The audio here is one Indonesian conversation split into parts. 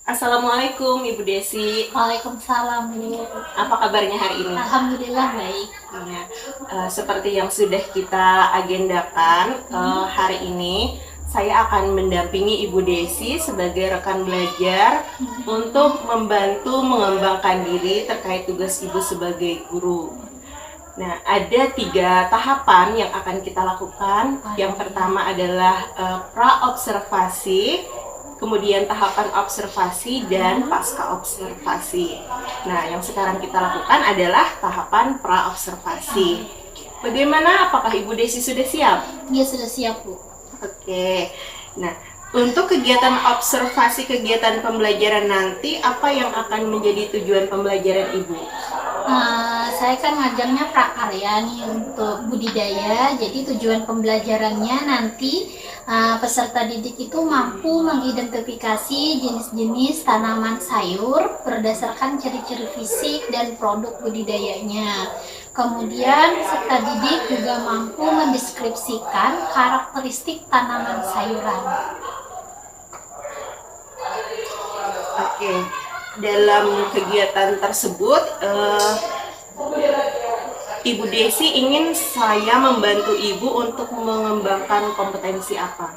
Assalamualaikum Ibu Desi. Waalaikumsalam, Bu. Apa kabarnya hari ini? Alhamdulillah baik. Ya, seperti yang sudah kita agendakan, hari ini saya akan mendampingi Ibu Desi sebagai rekan belajar untuk membantu mengembangkan diri terkait tugas Ibu sebagai guru. Nah, ada 3 tahapan yang akan kita lakukan. Yang pertama adalah pra-observasi, kemudian tahapan observasi dan pasca observasi. Nah, yang sekarang kita lakukan adalah tahapan pra-observasi. Bagaimana? Apakah Ibu Desi sudah siap? Dia sudah siap, Bu. Oke. Nah, untuk kegiatan observasi kegiatan pembelajaran nanti, apa yang akan menjadi tujuan pembelajaran Ibu? Saya kan ngajarnya prakarya nih untuk budidaya. Jadi tujuan pembelajarannya nanti peserta didik itu mampu mengidentifikasi jenis-jenis tanaman sayur berdasarkan ciri-ciri fisik dan produk budidayanya. Kemudian peserta didik juga mampu mendeskripsikan karakteristik tanaman sayuran. Oke. Dalam kegiatan tersebut, Ibu Desi ingin saya membantu Ibu untuk mengembangkan kompetensi apa?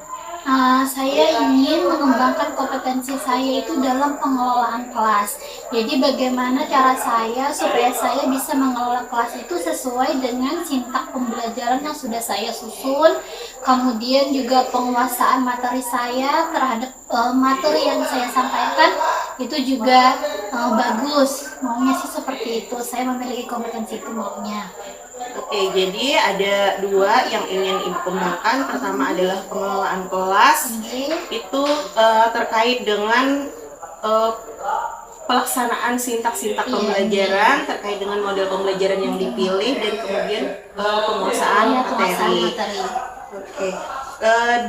Saya ingin mengembangkan kompetensi saya itu dalam pengelolaan kelas. Jadi bagaimana cara saya supaya saya bisa mengelola kelas itu sesuai dengan sintak pembelajaran yang sudah saya susun. Kemudian juga penguasaan materi saya terhadap materi yang saya sampaikan itu juga bagus. Maunya sih seperti itu. Saya memiliki kompetensi itu maunya. Oke, jadi ada 2 yang ingin Ibu kembangkan. Pertama adalah pengelolaan kelas. Itu terkait dengan pelaksanaan sintak-sintak pembelajaran, terkait dengan model pembelajaran yang dipilih, dan kemudian penguasaan materi. Oke.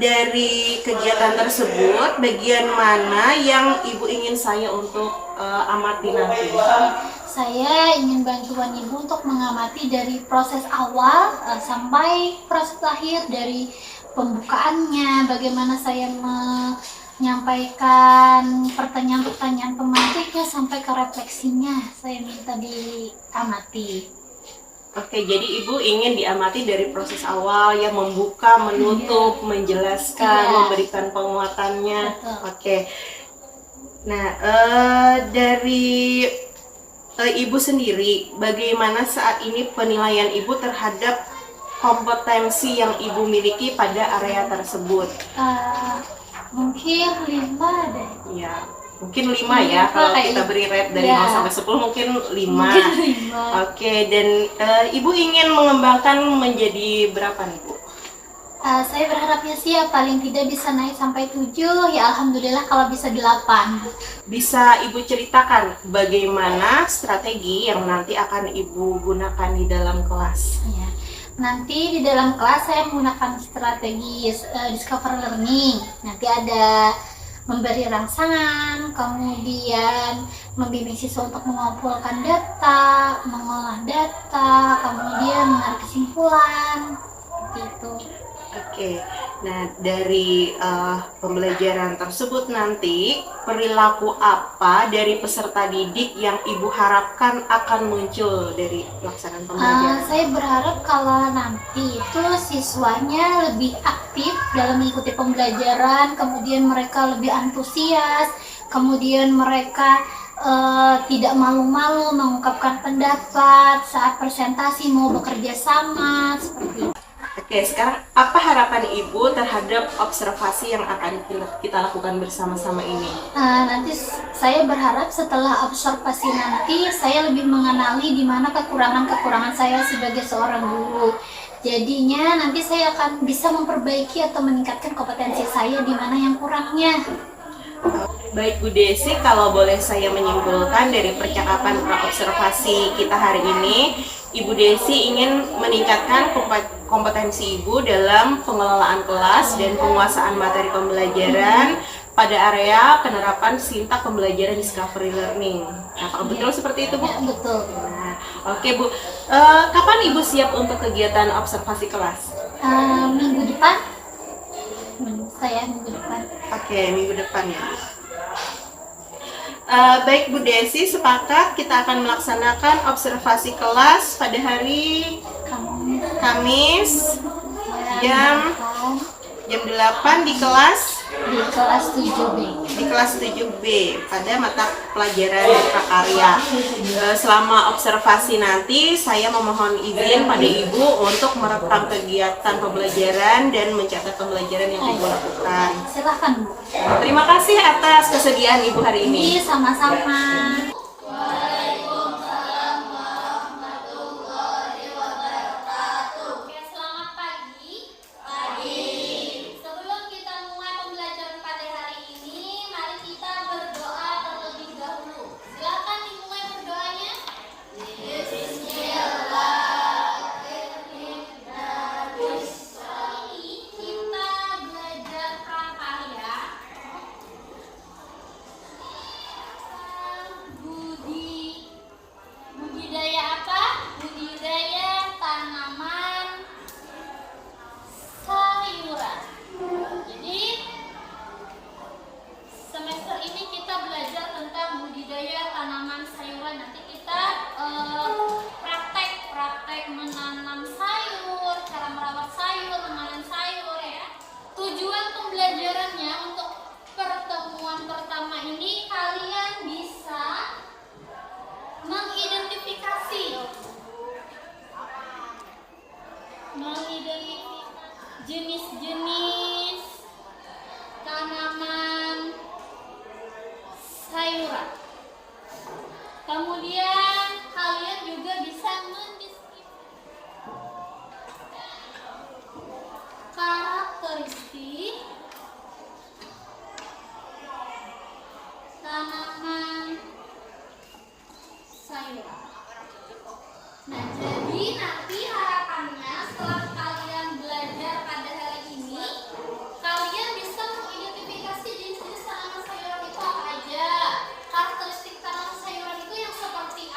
Dari kegiatan tersebut, bagian mana yang Ibu ingin saya untuk amati nanti? Saya ingin bantuan Ibu untuk mengamati dari proses awal sampai proses akhir, dari pembukaannya, bagaimana saya menyampaikan pertanyaan-pertanyaan pemantiknya sampai ke refleksinya. Saya minta diamati. Oke, jadi Ibu ingin diamati dari proses awal yang membuka, menutup, menjelaskan, memberikan penguatannya. Oke. Nah, dari Ibu sendiri, bagaimana saat ini penilaian Ibu terhadap kompetensi yang Ibu miliki pada area tersebut? Mungkin 5 deh. Ya, mungkin 5 ya. Kalau kita beri rate dari 0 sampai 10 mungkin 5. Oke, dan Ibu ingin mengembangkan menjadi berapa nih, Bu? Saya berharapnya sih ya paling tidak bisa naik sampai 7, ya alhamdulillah kalau bisa 8. Bisa Ibu ceritakan bagaimana strategi yang nanti akan Ibu gunakan di dalam kelas? Ya. Nanti di dalam kelas saya menggunakan strategi discover learning. Nanti ada memberi rangsangan, kemudian membimbing siswa untuk mengumpulkan data, mengolah data, kemudian menarik kesimpulan, seperti itu. Oke, nah dari pembelajaran tersebut nanti perilaku apa dari peserta didik yang Ibu harapkan akan muncul dari pelaksanaan pembelajaran? Saya berharap kalau nanti itu siswanya lebih aktif dalam mengikuti pembelajaran, kemudian mereka lebih antusias, kemudian mereka tidak malu-malu mengungkapkan pendapat saat presentasi, mau bekerja sama, seperti itu. Oke, sekarang apa harapan Ibu terhadap observasi yang akan kita lakukan bersama-sama ini? Nanti saya berharap setelah observasi nanti saya lebih mengenali di mana kekurangan-kekurangan saya sebagai seorang guru. Jadinya nanti saya akan bisa memperbaiki atau meningkatkan kompetensi saya di mana yang kurangnya. Baik Bu Desi, kalau boleh saya menyimpulkan dari percakapan pra-observasi kita hari ini, Ibu Desi ingin meningkatkan kompetensi Ibu dalam pengelolaan kelas dan penguasaan materi pembelajaran pada area penerapan sintak pembelajaran discovery learning. Apakah betul seperti itu, Bu? Ya, betul. Nah, oke Bu, kapan Ibu siap untuk kegiatan observasi kelas? Minggu depan. Minggu depan. Oke, minggu depan ya. Baik Bu Desi, sepakat kita akan melaksanakan observasi kelas pada hari Kamis jam 8 di kelas 7B. di kelas 7B pada mata pelajaran prakarya. Selama observasi nanti saya memohon izin pada Ibu untuk merekam kegiatan pembelajaran dan mencatat pembelajaran yang Ibu lakukan. Silakan Bu. Terima kasih atas kesediaan Ibu hari ini. Ini sama-sama. Oke, selamat pagi. Sebelum kita mulai pembelajaran pada hari ini, mari kita berdoa terlebih dahulu. Silakan dimulai berdoanya. Hari ini kita belajar prakarya. Budidaya apa? Budidaya tanaman sayuran. Jadi semester ini kita belajar tentang budidaya tanaman sayuran. Nanti kita praktek menanam sayur, cara merawat sayur, memanen sayur ya. Tujuan pembelajarannya untuk pertemuan pertama ini kalian bisa mengidentifikasi jenis-jenis tanaman sayuran. Kemudian kalian juga bisa mendeskripsikan karakteristik tanaman sayuran. Nah, jadi nanti harapannya setelah kalian belajar pada hari ini, kalian bisa mengidentifikasi jenis-jenis tanaman sayuran itu apa aja, karakteristik tanaman sayuran itu yang seperti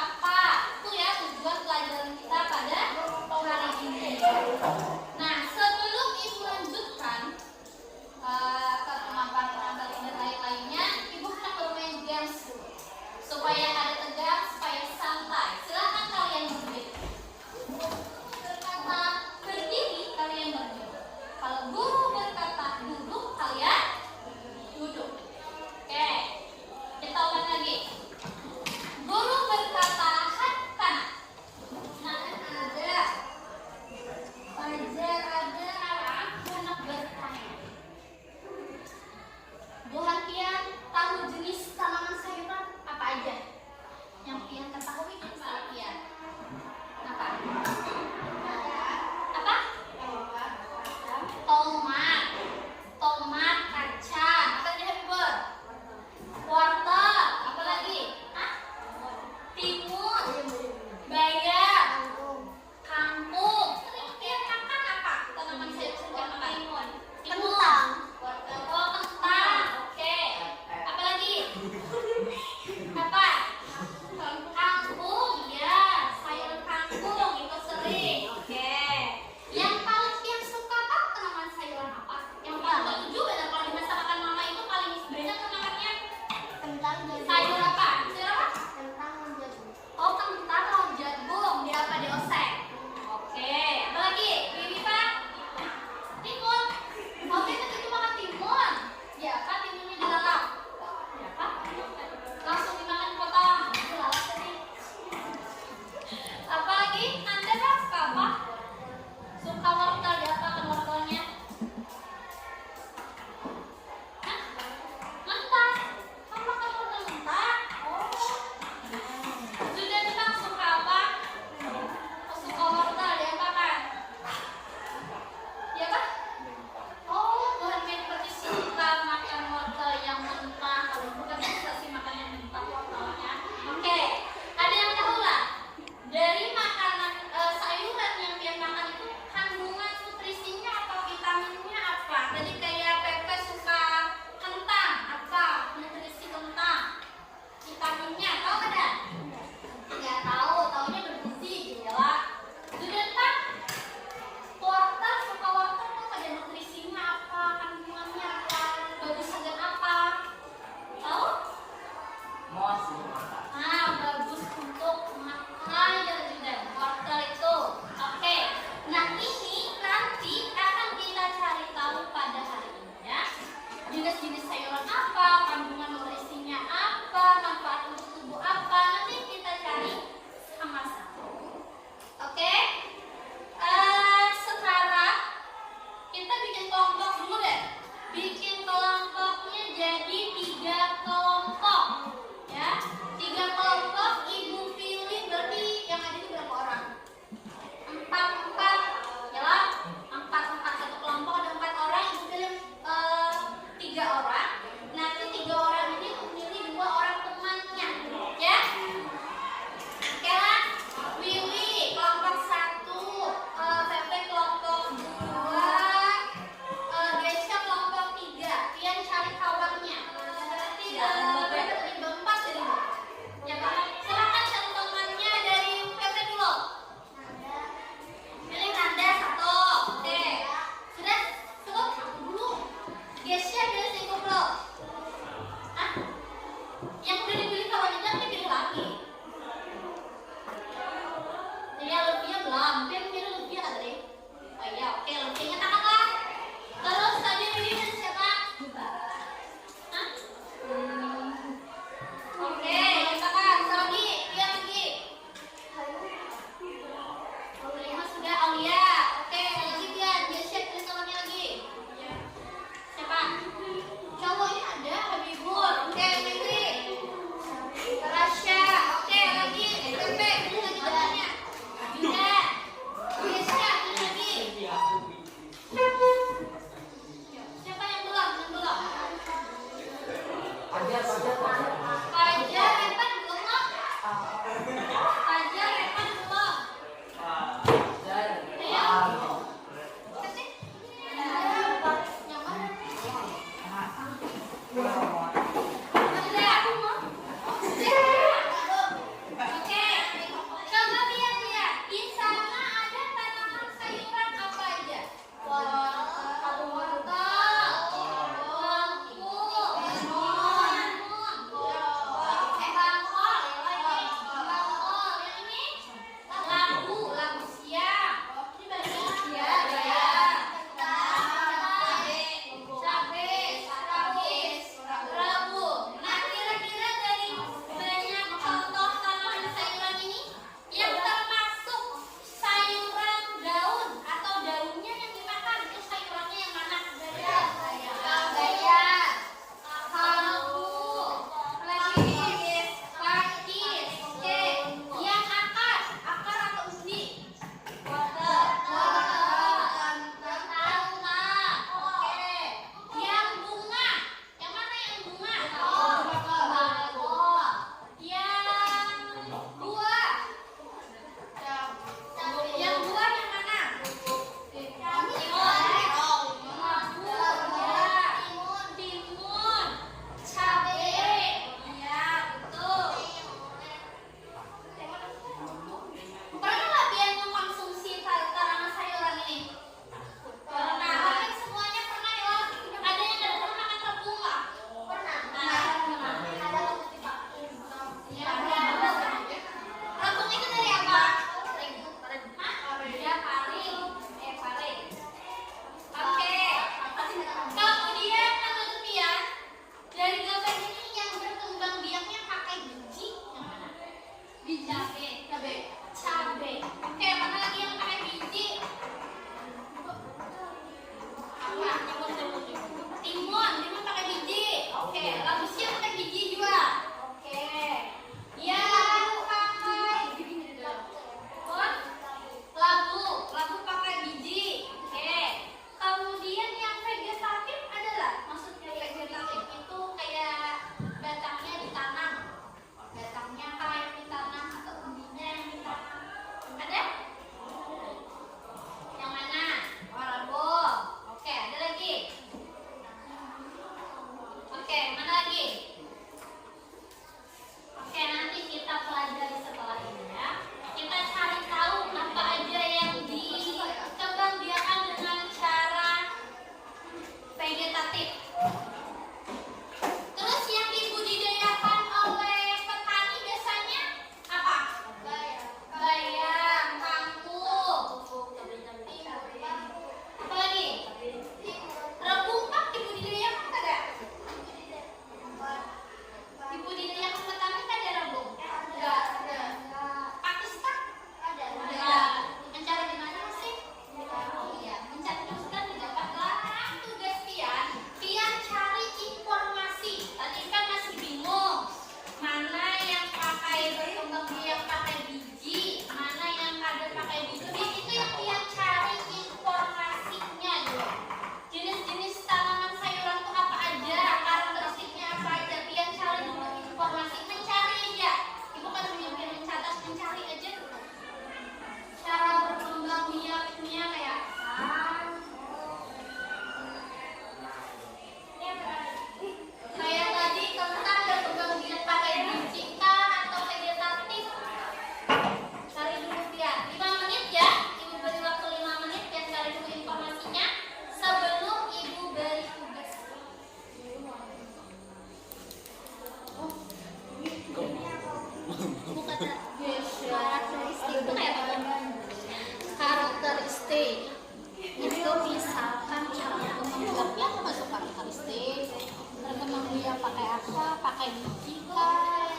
pakai biji kah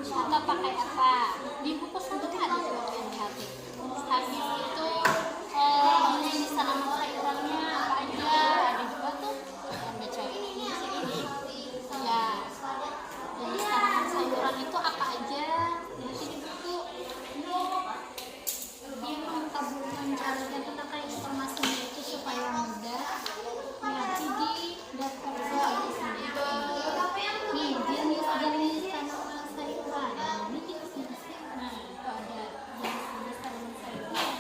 atau pakai apa. Di buku sebetulnya ada tuh NHT. Habis itu jenis tanaman sayurannya apa aja, ada juga tuh yang baca ini ya, jenis tanaman sayuran itu apa aja nanti di buku. Dia menggabungkan caranya tentang informasinya itu supaya mudah. Nanti di daftar saya sendiri. Nih jenis-jenis tanaman sayuran. Ini jenis-jenis. Nah itu ada jenis-jenis tanaman sayuran.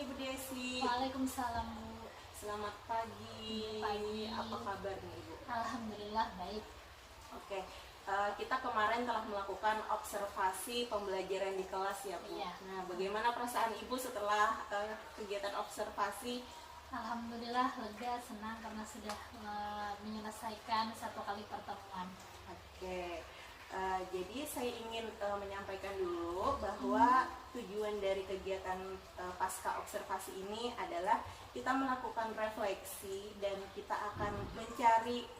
Ibu Desi. Waalaikumsalam, Bu. Selamat pagi. Pagi. Apa kabar nih Ibu? Alhamdulillah baik. Oke, kita kemarin telah melakukan observasi pembelajaran di kelas ya Bu. Iya. Nah, bagaimana perasaan Ibu setelah kegiatan observasi? Alhamdulillah lega, senang karena sudah menyelesaikan satu kali pertemuan. Oke, jadi saya ingin menyampaikan dulu bahwa tujuan dari kegiatan pasca observasi ini adalah kita melakukan refleksi dan kita akan mencari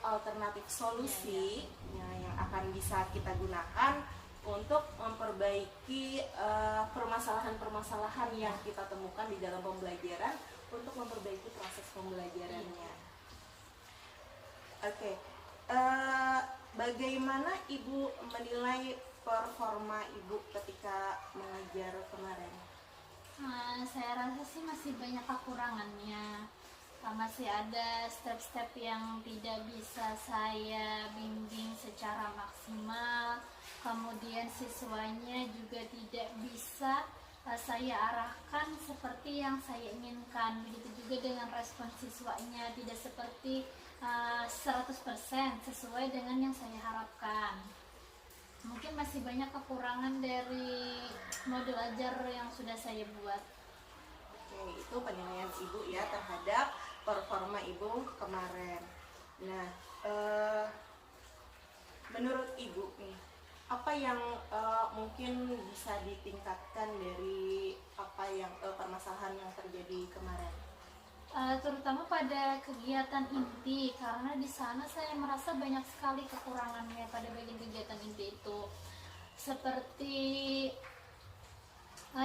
alternatif solusi yang akan bisa kita gunakan untuk memperbaiki permasalahan-permasalahan yang kita temukan di dalam pembelajaran untuk memperbaiki proses pembelajarannya. Oke. Bagaimana Ibu menilai performa Ibu ketika mengajar kemarin? Saya rasa sih masih banyak kekurangannya. Masih ada step-step yang tidak bisa saya bimbing secara maksimal. Kemudian siswanya juga tidak bisa saya arahkan seperti yang saya inginkan. Begitu juga dengan respon siswanya tidak seperti 100% sesuai dengan yang saya harapkan. Mungkin masih banyak kekurangan dari modul ajar yang sudah saya buat. Oke, itu penilaian Ibu ya terhadap performa Ibu kemarin. Nah, menurut Ibu nih, apa yang mungkin bisa ditingkatkan dari apa yang permasalahan yang terjadi kemarin? Terutama pada kegiatan inti, karena di sana saya merasa banyak sekali kekurangannya pada bagian kegiatan inti itu, seperti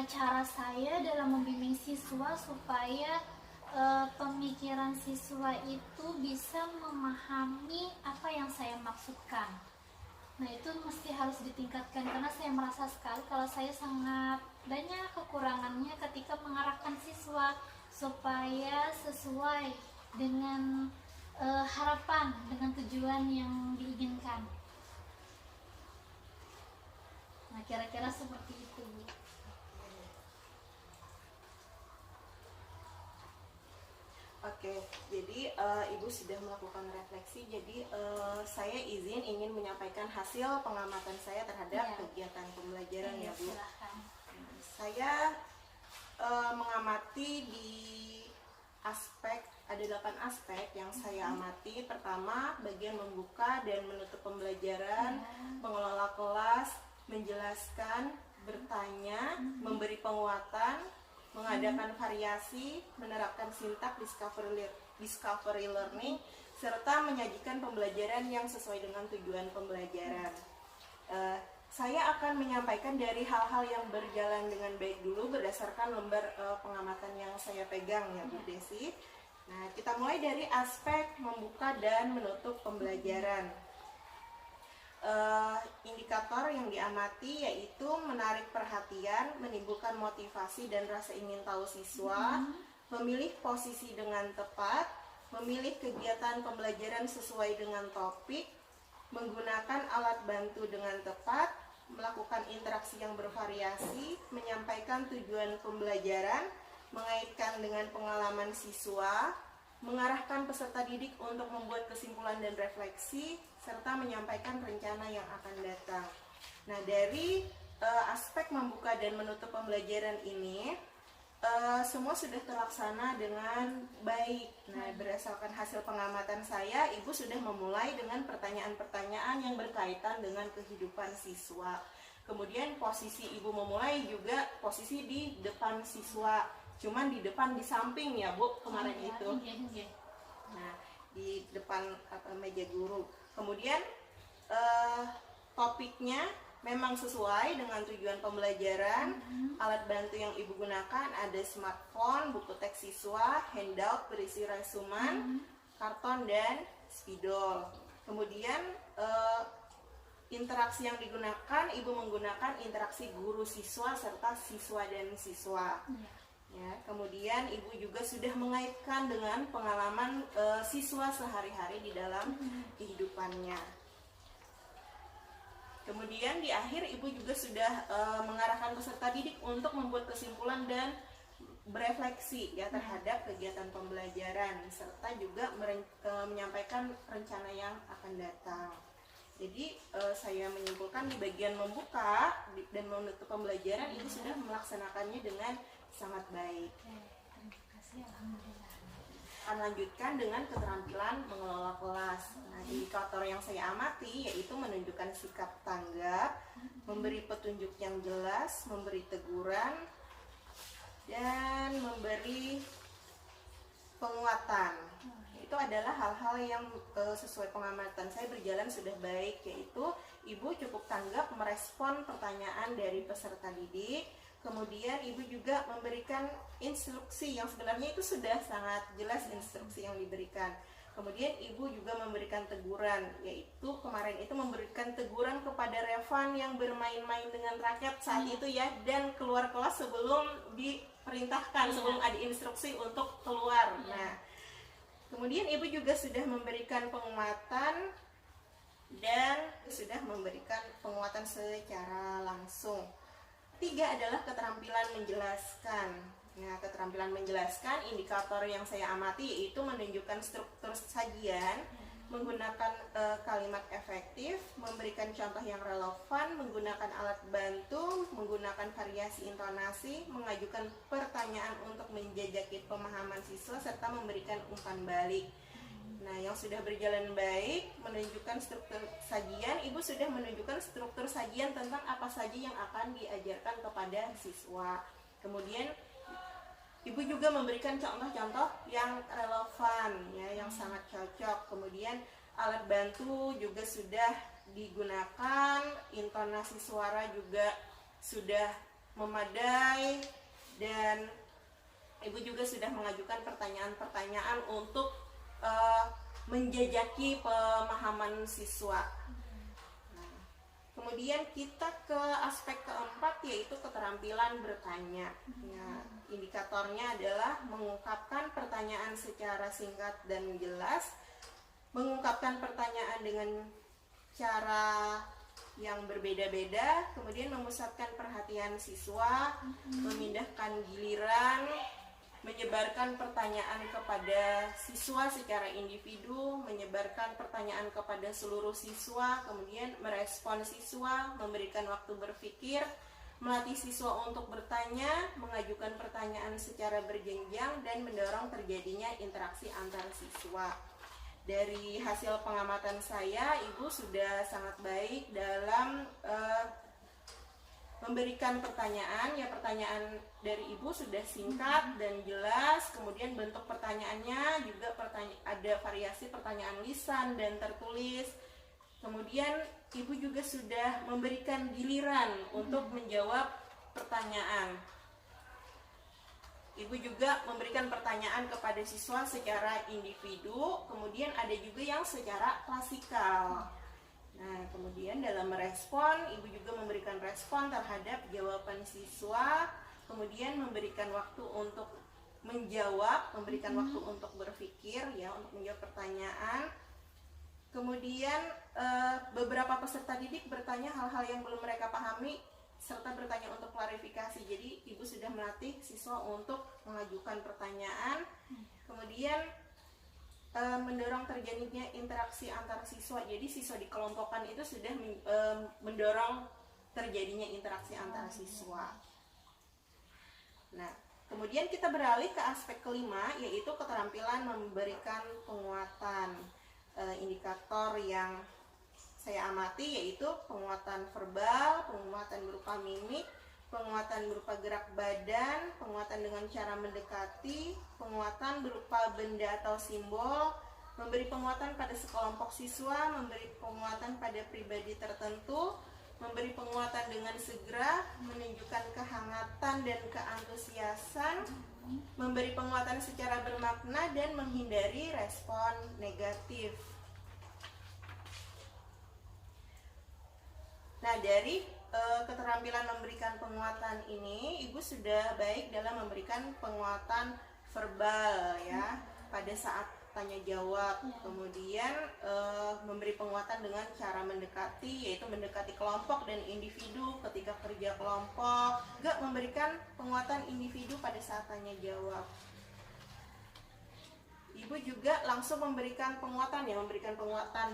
cara saya dalam membimbing siswa supaya pemikiran siswa itu bisa memahami apa yang saya maksudkan. Nah, itu mesti harus ditingkatkan karena saya merasa sekali kalau saya sangat banyak kekurangannya ketika mengarahkan siswa supaya sesuai dengan harapan, dengan tujuan yang diinginkan. Nah, kira-kira seperti itu. Oke, jadi Ibu sudah melakukan refleksi, jadi saya ingin menyampaikan hasil pengamatan saya terhadap kegiatan pembelajaran ya Bu. Silahkan. Saya mengamati di ada 8 aspek yang saya amati. Pertama, bagian membuka dan menutup pembelajaran, mengelola kelas, menjelaskan, bertanya, memberi penguatan, mengadakan variasi, menerapkan sintak discovery learning, serta menyajikan pembelajaran yang sesuai dengan tujuan pembelajaran. Saya akan menyampaikan dari hal-hal yang berjalan dengan baik dulu berdasarkan lembar pengamatan yang saya pegang ya Bu Desi. Nah, kita mulai dari aspek membuka dan menutup pembelajaran. Indikator yang diamati yaitu menarik perhatian, menimbulkan motivasi dan rasa ingin tahu siswa, memilih posisi dengan tepat, memilih kegiatan pembelajaran sesuai dengan topik, menggunakan alat bantu dengan tepat, melakukan interaksi yang bervariasi, menyampaikan tujuan pembelajaran, mengaitkan dengan pengalaman siswa, mengarahkan peserta didik untuk membuat kesimpulan dan refleksi, serta menyampaikan rencana yang akan datang. Nah, dari aspek membuka dan menutup pembelajaran ini, semua sudah terlaksana dengan baik. Nah, berdasarkan hasil pengamatan saya, Ibu sudah memulai dengan pertanyaan-pertanyaan yang berkaitan dengan kehidupan siswa. Kemudian posisi Ibu memulai juga posisi di depan siswa, cuman di depan di samping ya Bu kemarin itu. Nah, di depan meja guru. Kemudian topiknya memang sesuai dengan tujuan pembelajaran. Alat bantu yang Ibu gunakan ada smartphone, buku teks siswa, handout berisi resumen, karton, dan spidol. Kemudian interaksi yang digunakan, Ibu menggunakan interaksi guru siswa serta siswa dan siswa. Ya, kemudian Ibu juga sudah mengaitkan dengan pengalaman siswa sehari-hari di dalam kehidupannya. Kemudian di akhir Ibu juga sudah mengarahkan peserta peserta didik untuk membuat kesimpulan dan berefleksi ya terhadap kegiatan pembelajaran serta juga menyampaikan rencana yang akan datang. Jadi saya menyimpulkan di bagian membuka dan menutup pembelajaran Ibu sudah melaksanakannya dengan sangat baik. Terima kasih, alhamdulillah. Akan lanjutkan dengan keterampilan mengelola kelas. Nah, indikator yang saya amati yaitu menunjukkan sikap tanggap, memberi petunjuk yang jelas, memberi teguran, dan memberi penguatan. Itu adalah hal-hal yang sesuai pengamatan saya berjalan sudah baik, yaitu Ibu cukup tanggap merespon pertanyaan dari peserta didik. Kemudian Ibu juga memberikan instruksi yang sebenarnya itu sudah sangat jelas instruksi yang diberikan. Kemudian Ibu juga memberikan teguran, yaitu kemarin itu memberikan teguran kepada Revan yang bermain-main dengan raket saat itu ya, dan keluar kelas sebelum diperintahkan, sebelum ada instruksi untuk keluar. Nah, kemudian Ibu juga sudah memberikan penguatan dan sudah memberikan penguatan secara langsung. 3 adalah keterampilan menjelaskan. Nah, keterampilan menjelaskan, indikator yang saya amati yaitu menunjukkan struktur sajian, menggunakan kalimat efektif, memberikan contoh yang relevan, menggunakan alat bantu, menggunakan variasi intonasi, mengajukan pertanyaan untuk menjajaki pemahaman siswa, serta memberikan umpan balik. Nah, yang sudah berjalan baik, menunjukkan struktur sajian, Ibu sudah menunjukkan struktur sajian tentang apa saja yang akan diajarkan kepada siswa. Kemudian, Ibu juga memberikan contoh-contoh yang relevan, ya, yang sangat cocok. Kemudian, alat bantu juga sudah digunakan, intonasi suara juga sudah memadai, dan Ibu juga sudah mengajukan pertanyaan-pertanyaan untuk menjajaki pemahaman siswa. Nah, kemudian kita ke aspek keempat yaitu keterampilan bertanya. Nah, indikatornya adalah mengungkapkan pertanyaan secara singkat dan jelas, mengungkapkan pertanyaan dengan cara yang berbeda-beda, kemudian memusatkan perhatian siswa, memindahkan giliran, menyebarkan pertanyaan kepada siswa secara individu, menyebarkan pertanyaan kepada seluruh siswa, kemudian merespon siswa, memberikan waktu berpikir, melatih siswa untuk bertanya, mengajukan pertanyaan secara berjenjang, dan mendorong terjadinya interaksi antar siswa. Dari hasil pengamatan saya, Ibu sudah sangat baik dalam memberikan pertanyaan, ya pertanyaan dari Ibu sudah singkat dan jelas, kemudian bentuk pertanyaannya juga ada variasi pertanyaan lisan dan tertulis. Kemudian Ibu juga sudah memberikan giliran untuk menjawab pertanyaan. Ibu juga memberikan pertanyaan kepada siswa secara individu, kemudian ada juga yang secara klasikal. Nah, kemudian dalam merespon, Ibu juga memberikan respon terhadap jawaban siswa, kemudian memberikan waktu untuk menjawab, memberikan waktu untuk berpikir, ya, untuk menjawab pertanyaan. Kemudian beberapa peserta didik bertanya hal-hal yang belum mereka pahami, serta bertanya untuk klarifikasi. Jadi, Ibu sudah melatih siswa untuk mengajukan pertanyaan, kemudian mendorong terjadinya interaksi antar siswa. Jadi siswa dikelompokkan itu sudah mendorong terjadinya interaksi antar siswa. Nah, kemudian kita beralih ke aspek kelima, yaitu keterampilan memberikan penguatan. Indikator yang saya amati yaitu penguatan verbal, penguatan berupa mimik, penguatan berupa gerak badan, penguatan dengan cara mendekati, penguatan berupa benda atau simbol, memberi penguatan pada sekelompok siswa, memberi penguatan pada pribadi tertentu, memberi penguatan dengan segera, menunjukkan kehangatan dan keantusiasan, memberi penguatan secara bermakna, dan menghindari respon negatif. Nah, dari keterampilan memberikan penguatan ini, Ibu sudah baik dalam memberikan penguatan verbal, ya. Pada saat tanya jawab, Ya. kemudian memberi penguatan dengan cara mendekati, yaitu mendekati kelompok dan individu ketika kerja kelompok, juga memberikan penguatan individu pada saat tanya jawab. Ibu juga langsung memberikan penguatan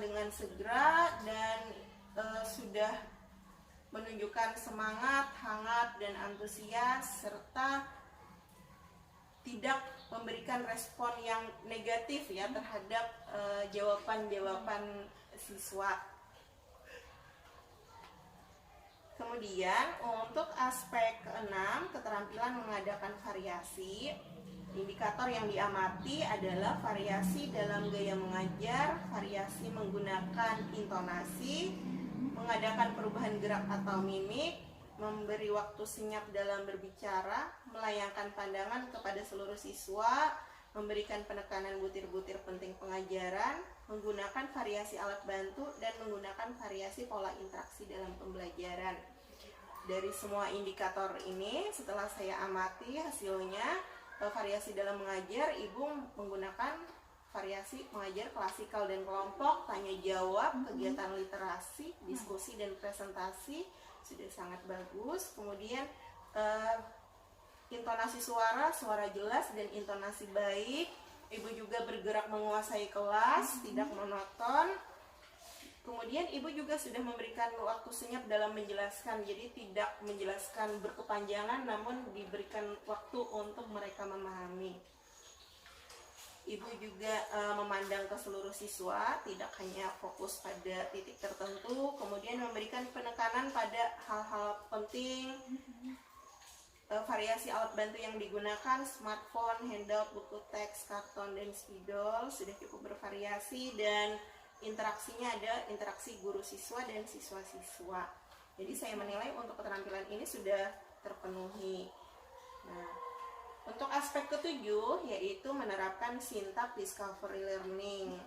dengan segera dan sudah menunjukkan semangat, hangat, dan antusias, serta tidak memberikan respon yang negatif ya terhadap jawaban-jawaban siswa. Kemudian untuk aspek keenam, keterampilan mengadakan variasi. Indikator yang diamati adalah variasi dalam gaya mengajar, variasi menggunakan intonasi, mengadakan perubahan gerak atau mimik, memberi waktu senyap dalam berbicara, melayangkan pandangan kepada seluruh siswa, memberikan penekanan butir-butir penting pengajaran, menggunakan variasi alat bantu, dan menggunakan variasi pola interaksi dalam pembelajaran. Dari semua indikator ini, setelah saya amati hasilnya, variasi dalam mengajar, Ibu menggunakan variasi mengajar klasikal dan kelompok, tanya jawab, kegiatan literasi, diskusi dan presentasi sudah sangat bagus. Kemudian intonasi suara jelas dan intonasi baik. Ibu juga bergerak menguasai kelas, tidak monoton. Kemudian Ibu juga sudah memberikan waktu senyap dalam menjelaskan, jadi tidak menjelaskan berkepanjangan, namun diberikan waktu untuk mereka memahami. Ibu juga memandang ke seluruh siswa, tidak hanya fokus pada titik tertentu, kemudian memberikan penekanan pada hal-hal penting, variasi alat bantu yang digunakan, smartphone, handout, buku teks, karton, dan spidol, sudah cukup bervariasi, dan interaksinya ada interaksi guru siswa dan siswa-siswa. Jadi saya menilai untuk keterampilan ini sudah terpenuhi. Nah, untuk aspek ketujuh yaitu menerapkan sintak discovery learning.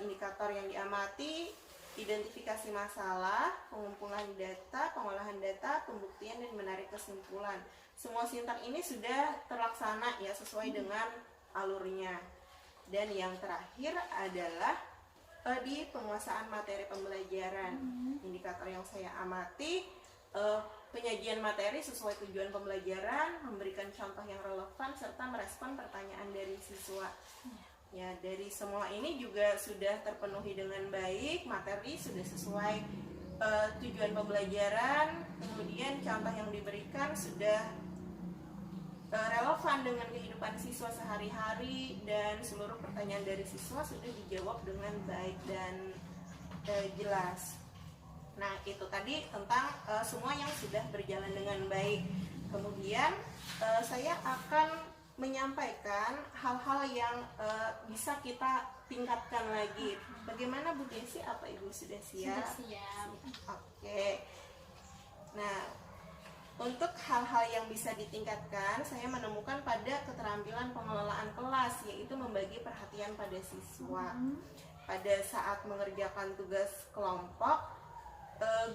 Indikator yang diamati, identifikasi masalah, pengumpulan data, pengolahan data, pembuktian, dan menarik kesimpulan. Semua sintak ini sudah terlaksana ya sesuai dengan alurnya. Dan yang terakhir adalah di penguasaan materi pembelajaran. Indikator yang saya amati, penyajian materi sesuai tujuan pembelajaran, memberikan contoh yang relevan, serta merespon pertanyaan dari siswa. Ya, dari semua ini juga sudah terpenuhi dengan baik, materi sudah sesuai tujuan pembelajaran, kemudian contoh yang diberikan sudah relevan dengan kehidupan siswa sehari-hari, dan seluruh pertanyaan dari siswa sudah dijawab dengan baik dan jelas. Nah, itu tadi tentang semua yang sudah berjalan dengan baik. Kemudian saya akan menyampaikan hal-hal yang bisa kita tingkatkan lagi. Bagaimana Bu Desi? Apa Ibu sudah siap? Sudah siap. Oke. Nah, untuk hal-hal yang bisa ditingkatkan, saya menemukan pada keterampilan pengelolaan kelas, yaitu membagi perhatian pada siswa. Pada saat mengerjakan tugas kelompok,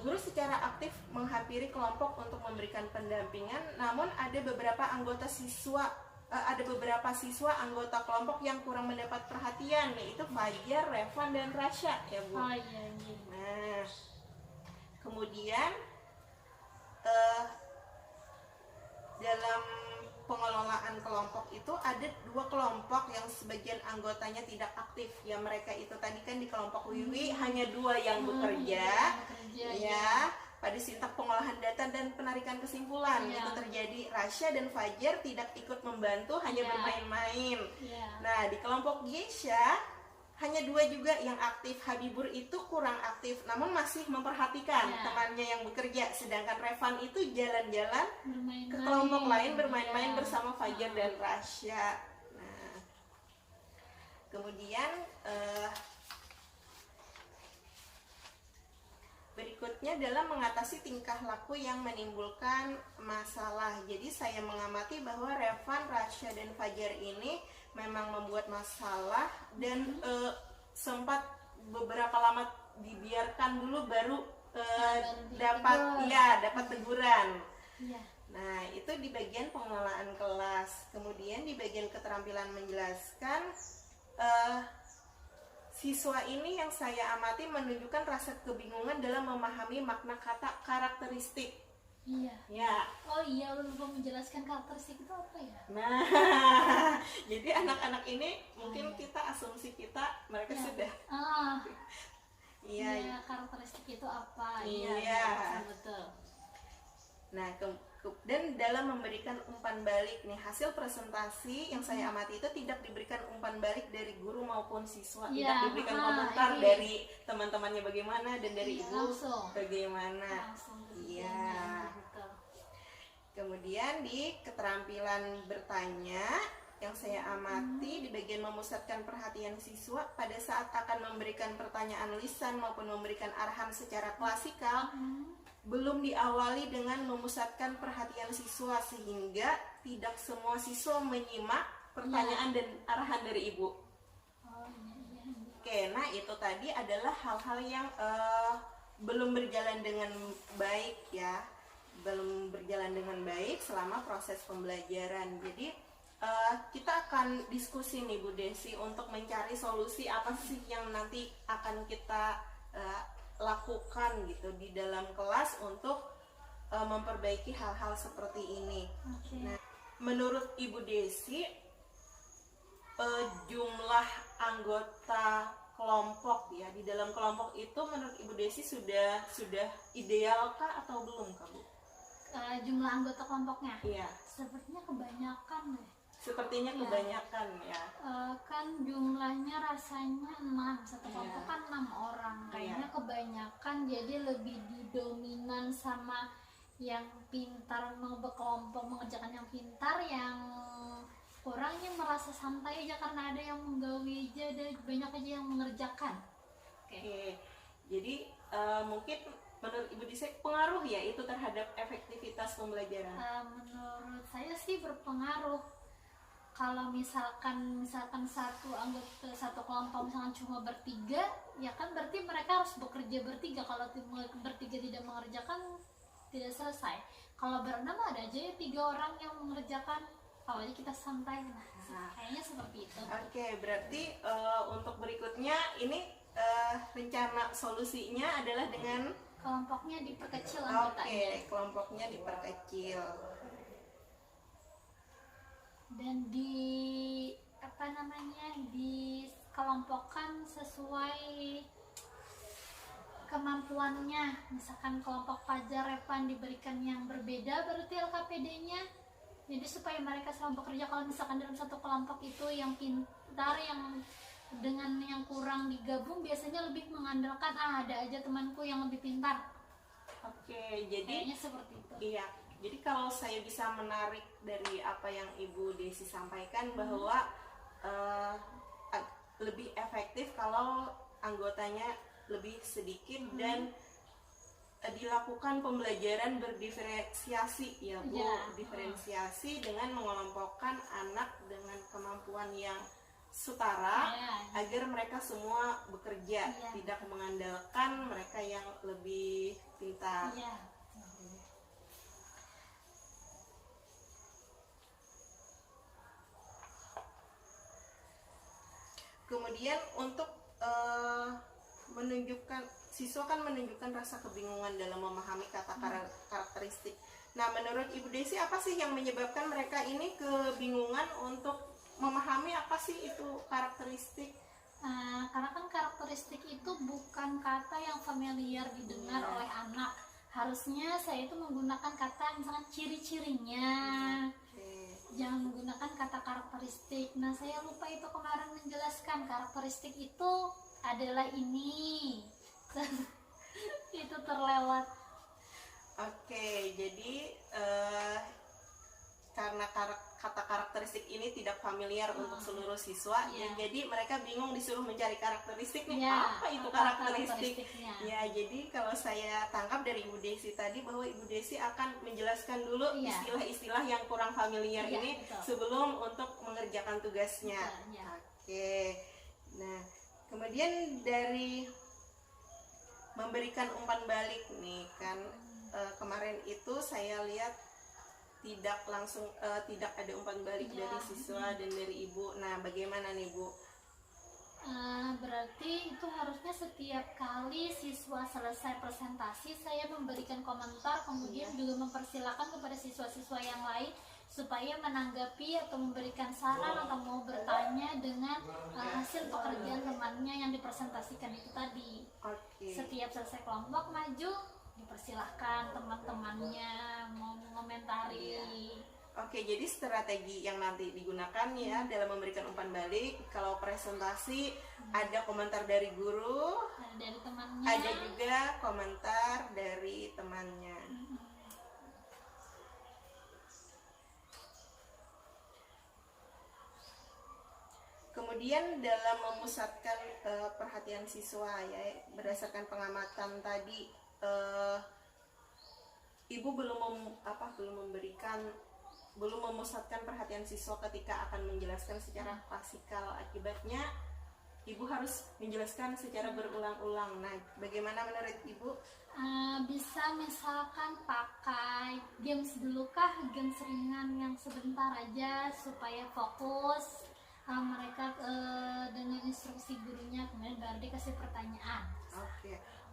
guru secara aktif menghampiri kelompok untuk memberikan pendampingan, namun ada beberapa siswa anggota kelompok yang kurang mendapat perhatian, yaitu Fajar, Revan, dan Rasya ya Bu. Oh iya. Nah, kemudian dalam pengelolaan kelompok itu ada dua kelompok yang sebagian anggotanya tidak aktif. Ya, mereka itu tadi kan di kelompok Wiwi hanya dua yang bekerja. Ya, pada sintak pengolahan data dan penarikan kesimpulan itu terjadi. Rasya dan Fajar tidak ikut membantu, hanya bermain-main. Nah, di kelompok Gesha hanya dua juga yang aktif. Habibur itu kurang aktif, namun masih memperhatikan temannya yang bekerja. Sedangkan Revan itu jalan-jalan ke kelompok lain, bermain-main bersama Fajar dan Rasya. Nah, kemudian berikutnya dalam mengatasi tingkah laku yang menimbulkan masalah. Jadi saya mengamati bahwa Revan, Rasya, dan Fajar ini memang membuat masalah, dan sempat beberapa lama dibiarkan dulu baru dapat teguran. Nah, itu di bagian pengelolaan kelas. Kemudian di bagian keterampilan menjelaskan, eh, siswa ini yang saya amati menunjukkan rasa kebingungan dalam memahami makna kata karakteristik. Iya. Ya. Oh iya, lu lupa menjelaskan karakteristik itu apa ya? Nah, jadi anak-anak ini mungkin kita asumsi kita mereka Ya. sudah. Iya, Iya. karakteristik itu apa? Iya. Betul. Nah, dan dalam memberikan umpan balik nih, hasil presentasi yang saya amati itu tidak diberikan umpan balik dari guru maupun siswa, Iya, tidak diberikan komentar iya. dari teman-temannya bagaimana dan dari Iya, ibu langsung. bagaimana. Langsung Iya. betul. Kemudian di keterampilan bertanya yang saya amati di bagian memusatkan perhatian siswa pada saat akan memberikan pertanyaan lisan maupun memberikan arahan secara klasikal belum diawali dengan memusatkan perhatian siswa sehingga tidak semua siswa menyimak pertanyaan dan arahan dari ibu. Oh iya. Oke, nah itu tadi adalah hal-hal yang belum berjalan dengan baik ya, belum berjalan dengan baik selama proses pembelajaran. Jadi kita akan diskusi nih Bu Desi untuk mencari solusi apa sih yang nanti akan kita lakukan gitu di dalam kelas untuk memperbaiki hal-hal seperti ini. Oke. Nah, menurut Ibu Desi, jumlah anggota kelompok ya di dalam kelompok itu menurut Ibu Desi sudah idealkah atau belum Kak Bu? Jumlah anggota kelompoknya? Iya. Sepertinya kebanyakan deh. Sepertinya Iya. kebanyakan ya. Kan jumlahnya rasanya 6, satu kelompok Iya. kan 6 orang. Kayaknya kebanyakan, jadi lebih didominan sama yang pintar berkelompok mengerjakan yang pintar, yang orangnya merasa santai aja karena ada yang menggawi aja, ada banyak aja yang mengerjakan. Oke. Jadi mungkin menurut Ibu Desi pengaruh ya itu terhadap efektivitas pembelajaran. Menurut saya sih berpengaruh. Kalau misalkan satu kelompok misalkan cuma bertiga, ya kan berarti mereka harus bekerja bertiga. Kalau bertiga tidak mengerjakan, tidak selesai. Kalau berenam ada aja ya 3 orang yang mengerjakan. Awalnya kita santai. Nah, kayaknya seperti itu. Oke, berarti untuk berikutnya ini rencana solusinya adalah dengan Kelompoknya diperkecil anggotanya. kelompoknya diperkecil. Dan dikelompokkan sesuai kemampuannya. Misalkan kelompok Fajar Revan diberikan yang berbeda berarti LKPD-nya, jadi supaya mereka sama bekerja. Kalau misalkan dalam satu kelompok itu yang pintar yang dengan yang kurang digabung, biasanya lebih mengandalkan ada aja temanku yang lebih pintar. Oke, jadi Kayaknya seperti itu. iya. Jadi kalau saya bisa menarik dari apa yang Ibu Desi sampaikan bahwa lebih efektif kalau anggotanya lebih sedikit dan dilakukan pembelajaran berdiferensiasi ya Bu, Ya. diferensiasi dengan mengelompokkan anak dengan kemampuan yang setara Ya. agar mereka semua bekerja, Ya. tidak mengandalkan mereka yang lebih pintar. Iya. Kemudian untuk siswa kan menunjukkan rasa kebingungan dalam memahami kata karakteristik. Nah, menurut Ibu Desi apa sih yang menyebabkan mereka ini kebingungan untuk memahami apa sih itu karakteristik? Karena kan karakteristik itu bukan kata yang familiar didengar oleh anak. Harusnya saya itu menggunakan kata misalkan ciri-cirinya. Jangan menggunakan kata karakteristik. Nah, saya lupa itu kemarin menjelaskan karakteristik itu adalah ini. Itu terlewat. Oke, jadi karena kata karakteristik ini tidak familiar untuk seluruh siswa, Iya. jadi mereka bingung disuruh mencari karakteristiknya. Iya, Apa itu apa karakteristik? karakteristiknya? Ya, jadi kalau saya tangkap dari Ibu Desi tadi bahwa Ibu Desi akan menjelaskan dulu Iya. istilah-istilah yang kurang familiar Iya, ini betul. sebelum untuk mengerjakan tugasnya. Betul, iya. Oke. Nah, kemudian dari memberikan umpan balik nih kan kemarin itu saya lihat tidak ada umpan balik Iya. dari siswa dan dari ibu. Nah, bagaimana nih Bu? Berarti itu harusnya setiap kali siswa selesai presentasi saya memberikan komentar, kemudian juga mempersilahkan kepada siswa-siswa yang lain supaya menanggapi atau memberikan saran atau mau bertanya dengan hasil pekerjaan temannya yang dipresentasikan itu tadi. Oke. Setiap selesai kelompok maju, dipersilahkan teman-temannya mau mengomentari. Oke, jadi strategi yang nanti digunakan ya dalam memberikan umpan balik, kalau presentasi ada komentar dari guru, Ada dari temannya. ada juga komentar dari temannya. Kemudian dalam memusatkan perhatian siswa ya, berdasarkan pengamatan tadi, Ibu belum memusatkan perhatian siswa ketika akan menjelaskan secara klasikal. Akibatnya Ibu harus menjelaskan secara berulang-ulang. Nah, bagaimana menurut Ibu? Bisa misalkan pakai games dulu kah, games ringan yang sebentar aja supaya fokus mereka dengan instruksi gurunya, kemudian baru dikasih pertanyaan.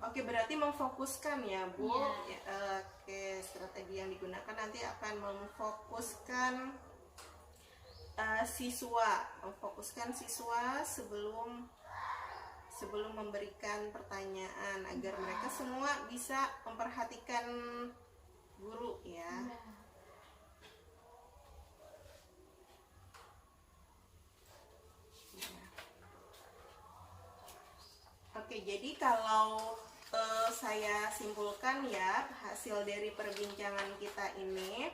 Oke, berarti memfokuskan ya, Bu. Iya. Oke, strategi yang digunakan nanti akan memfokuskan siswa sebelum memberikan pertanyaan agar mereka semua bisa memperhatikan guru ya. Oke, jadi kalau saya simpulkan ya hasil dari perbincangan kita ini,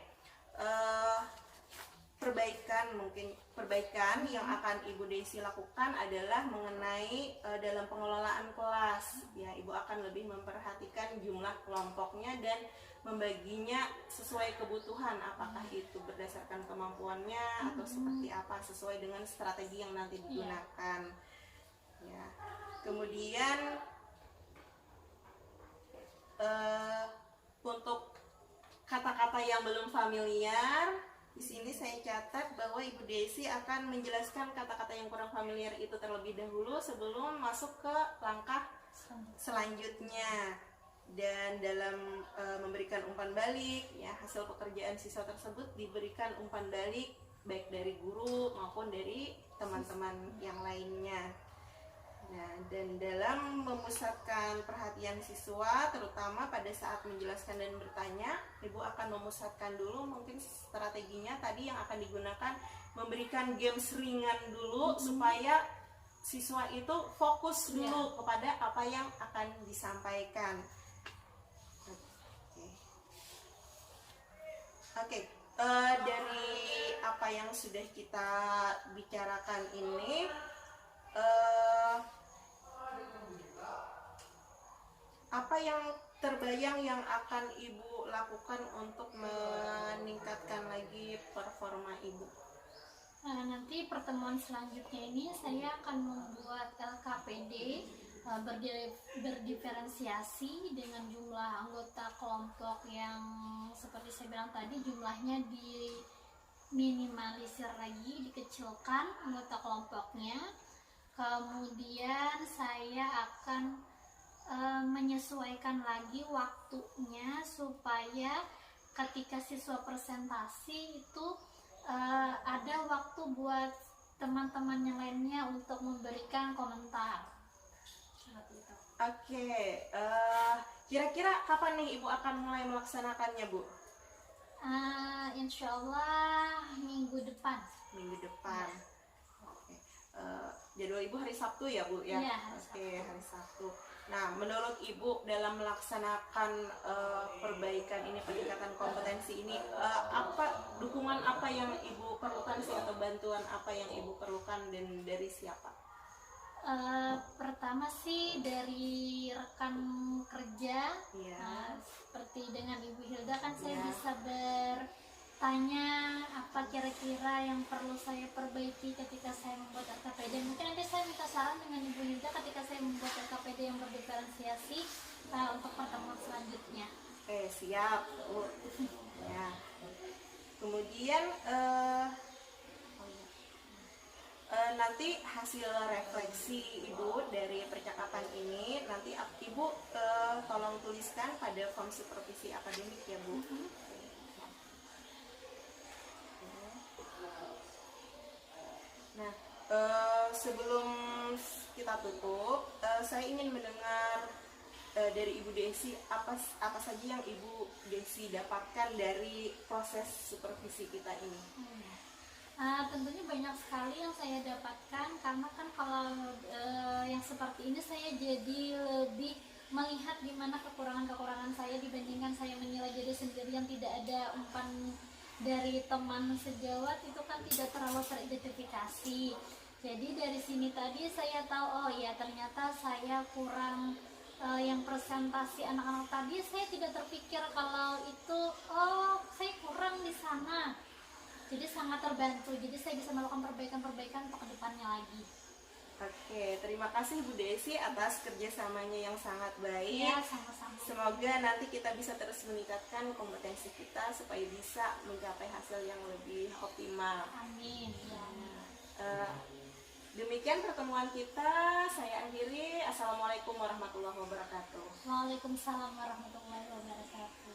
perbaikan yang akan Ibu Desi lakukan adalah mengenai dalam pengelolaan kelas ya. Ibu akan lebih memperhatikan jumlah kelompoknya dan membaginya sesuai kebutuhan, apakah itu berdasarkan kemampuannya atau seperti apa, sesuai dengan strategi yang nanti digunakan ya. Kemudian untuk kata-kata yang belum familiar, di sini saya catat bahwa Ibu Desi akan menjelaskan kata-kata yang kurang familiar itu terlebih dahulu sebelum masuk ke langkah selanjutnya. Dan dalam memberikan umpan balik ya, hasil pekerjaan siswa tersebut diberikan umpan balik baik dari guru maupun dari teman-teman yang lainnya. Nah, dan dalam memusatkan perhatian siswa, terutama pada saat menjelaskan dan bertanya, Ibu akan memusatkan dulu mungkin strateginya tadi yang akan digunakan, memberikan games ringan dulu supaya siswa itu fokus dulu kepada apa yang akan disampaikan. Oke. Dari apa yang sudah kita bicarakan ini, apa yang terbayang yang akan Ibu lakukan untuk meningkatkan lagi performa Ibu? Nanti pertemuan selanjutnya ini saya akan membuat LKPD berdiferensiasi dengan jumlah anggota kelompok yang seperti saya bilang tadi, jumlahnya diminimalisir lagi, dikecilkan anggota kelompoknya. Kemudian saya akan menyesuaikan lagi waktunya supaya ketika siswa presentasi itu ada waktu buat teman-teman yang lainnya untuk memberikan komentar. Oke, kira-kira kapan nih Ibu akan mulai melaksanakannya, Bu? Insya Allah minggu depan. Minggu depan. Oke. Jadwal Ibu hari Sabtu ya, Bu ya? Iya, hari Sabtu. Oke, hari Sabtu. Nah, menurut Ibu dalam melaksanakan perbaikan ini, peningkatan kompetensi ini, dukungan apa yang Ibu perlukan sih, atau bantuan apa yang Ibu perlukan dan dari siapa? Pertama sih dari rekan kerja, Iya. seperti dengan Ibu Hilda kan saya bisa bertanya apa kira-kira yang perlu saya perbaiki ketika saya membuat LKPD. Mungkin nanti saya minta saran dengan Ibu Hilda ketika saya membuat LKPD yang berdiferensiasi untuk pertemuan selanjutnya. Oke, siap, Bu. Ya. Kemudian nanti hasil refleksi Ibu dari percakapan ini nanti Ibu tolong tuliskan pada form supervisi akademik ya Bu. Nah, sebelum kita tutup, saya ingin mendengar dari Ibu Desi apa saja yang Ibu Desi dapatkan dari proses supervisi kita ini. Tentunya banyak sekali yang saya dapatkan, karena kan kalau yang seperti ini saya jadi lebih melihat gimana kekurangan-kekurangan saya dibandingkan saya menilai diri sendiri yang tidak ada umpan dari teman sejawat, itu kan tidak terlalu teridentifikasi. Jadi dari sini tadi saya tahu, oh ya ternyata saya kurang yang presentasi anak-anak tadi, saya tidak terpikir kalau itu, oh saya kurang di sana. Jadi sangat terbantu, jadi saya bisa melakukan perbaikan-perbaikan untuk kedepannya lagi. Oke, terima kasih Bu Desi atas kerjasamanya yang sangat baik. Ya, sama-sama. Semoga nanti kita bisa terus meningkatkan kompetensi kita supaya bisa mencapai hasil yang lebih optimal. Amin. Ya. Demikian pertemuan kita, saya akhiri. Assalamualaikum warahmatullahi wabarakatuh. Waalaikumsalam warahmatullahi wabarakatuh.